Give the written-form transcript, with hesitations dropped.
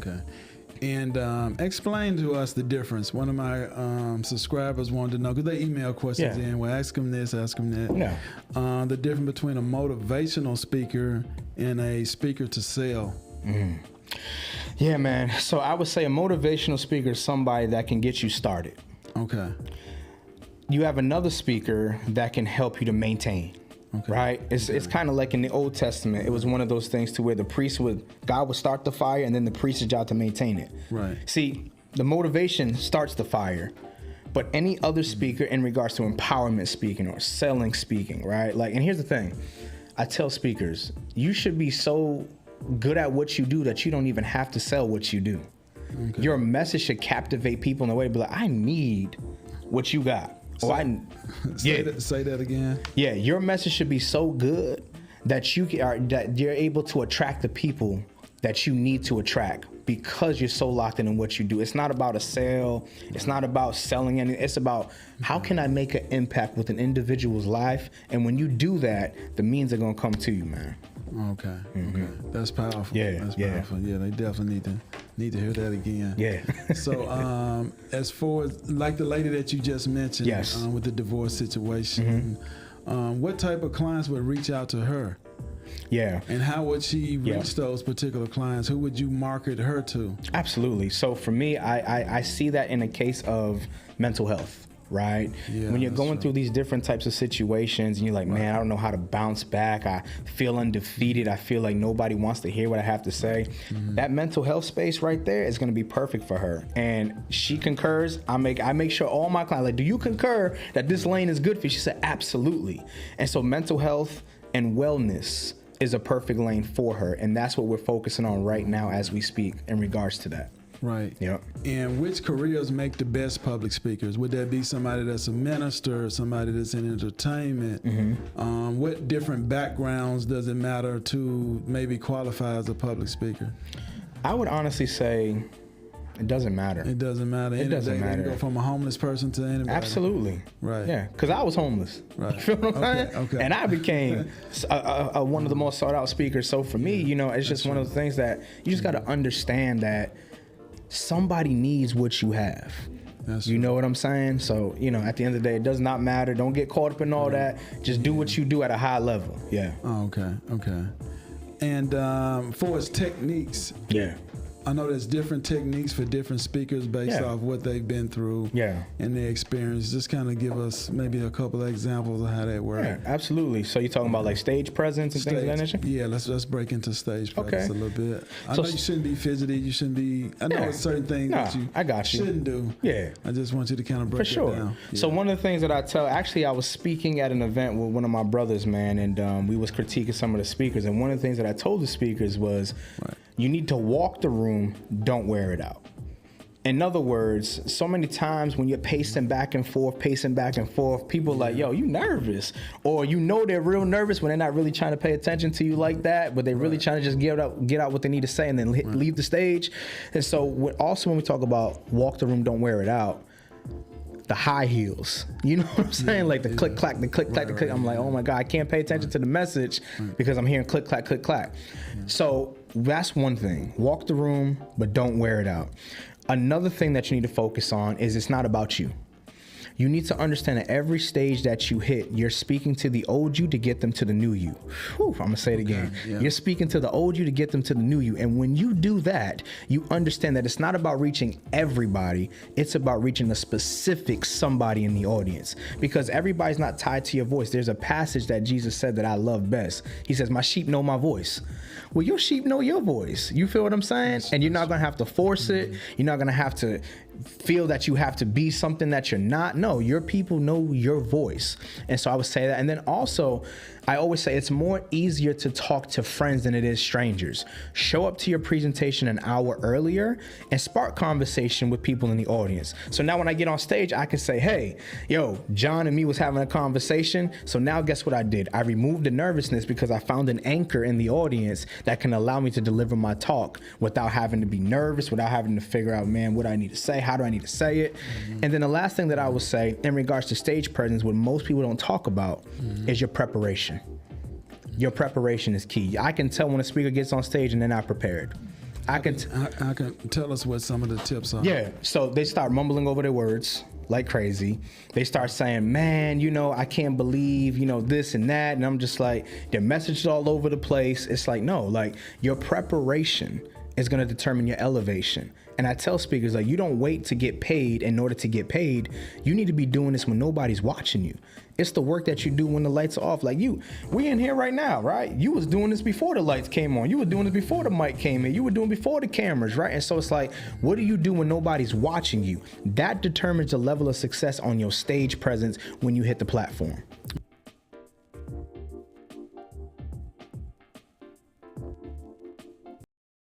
Okay. And explain to us the difference. One of my subscribers wanted to know, because they email questions in. Well, ask them this, ask them that. Yeah. The difference between a motivational speaker and a speaker to sell. Yeah, man. So I would say a motivational speaker is somebody that can get you started. Okay. You have another speaker that can help you to maintain. Okay. Right? It's kind of like in the Old Testament. It was one of those things to where God would start the fire, and then the priest's job to maintain it. Right. See, the motivation starts the fire, but any other speaker in regards to empowerment speaking or selling speaking, right? Like, and here's the thing. I tell speakers, you should be so good at what you do that you don't even have to sell what you do. Okay. Your message should captivate people in a way to be like, I need what you got. Say that again. Yeah, your message should be so good that you're able to attract the people that you need to attract because you're so locked in what you do. It's not about a sale. It's not about selling anything. It's about how can I make an impact with an individual's life? And when you do that, the means are gonna come to you, man. Okay. Okay. That's powerful. Yeah. That's powerful. Yeah, they definitely need to hear that again. Yeah. So as far as like the lady that you just mentioned, yes. With the divorce situation, what type of clients would reach out to her? Yeah. And how would she reach those particular clients? Who would you market her to? Absolutely. So for me, I see that in a case of mental health. Right? Yeah, when you're going through these different types of situations and you're like, man, I don't know how to bounce back. I feel undefeated. I feel like nobody wants to hear what I have to say. That mental health space right there is going to be perfect for her. And she concurs. I make sure all my clients, like, do you concur that this lane is good for you? She said, absolutely. And so mental health and wellness is a perfect lane for her. And that's what we're focusing on right now as we speak in regards to that. Right. Yep. And which careers make the best public speakers? Would that be somebody that's a minister, somebody that's in entertainment? What different backgrounds does it matter to maybe qualify as a public speaker? I would honestly say it doesn't matter. It doesn't matter. It doesn't matter. You go from a homeless person to anybody. Absolutely. Right. Yeah, because I was homeless. Right. You feel what I'm saying? Okay. And I became one of the most sought out speakers. So for me, it's just one of the things that you just got to understand that somebody needs what you have. You know what I'm saying? So, at the end of the day, it does not matter. Don't get caught up in all that. Just do what you do at a high level. Yeah. Oh, okay. And for its techniques. Yeah. I know there's different techniques for different speakers based off what they've been through and their experience. Just kind of give us maybe a couple of examples of how that works. Yeah, absolutely. So you're talking about like stage presence and things of that nature? Yeah, let's break into stage presence a little bit. I know you shouldn't be fidgety. You shouldn't be. I know it's certain things that you shouldn't do. Yeah. I just want you to kind of break it down. Yeah. So one of the things that I tell, actually, I was speaking at an event with one of my brothers, man, and we was critiquing some of the speakers. And one of the things that I told the speakers was, you need to walk the room, don't wear it out. In other words, so many times when you're pacing back and forth, people are like, yo, you nervous. Or they're real nervous when they're not really trying to pay attention to you like that, but they're really trying to just get out what they need to say and then leave the stage. And so also when we talk about walk the room, don't wear it out, the high heels, you know what I'm saying? Like the click, clack, the click, clack, the click. I'm like, oh my God, I can't pay attention to the message because I'm hearing click, clack, click, clack. So that's one thing. Walk the room, but don't wear it out. Another thing that you need to focus on is it's not about you. You need to understand at every stage that you hit, you're speaking to the old you to get them to the new you. Whew, I'm gonna say it again. Yeah. You're speaking to the old you to get them to the new you. And when you do that, you understand that it's not about reaching everybody, it's about reaching a specific somebody in the audience. Because everybody's not tied to your voice. There's a passage that Jesus said that I love best. He says, my sheep know my voice. Well, your sheep know your voice. You feel what I'm saying? And you're not gonna have to force it. You're not gonna have to feel that you have to be something that you're not. No, your people know your voice. And so I would say that. And then also, I always say it's more easier to talk to friends than it is strangers. Show up to your presentation an hour earlier and spark conversation with people in the audience. So now when I get on stage, I can say, hey, yo, John and me was having a conversation. So now guess what I did? I removed the nervousness because I found an anchor in the audience that can allow me to deliver my talk without having to be nervous, without having to figure out, man, what do I need to say? How do I need to say it? And then the last thing that I would say in regards to stage presence, what most people don't talk about is your preparation. Your preparation is key. I can tell when a speaker gets on stage and they're not prepared. I can tell us what some of the tips are. Yeah. So they start mumbling over their words like crazy. They start saying, man, I can't believe, this and that. And I'm just like, their messages all over the place. It's like, no, like your preparation is going to determine your elevation. And I tell speakers, like, you don't wait to get paid in order to get paid. You need to be doing this when nobody's watching you. It's the work that you do when the lights are off. Like we in here right now, right? You was doing this before the lights came on. You were doing this before the mic came in. You were doing before the cameras, right? And so it's like, what do you do when nobody's watching you? That determines the level of success on your stage presence when you hit the platform.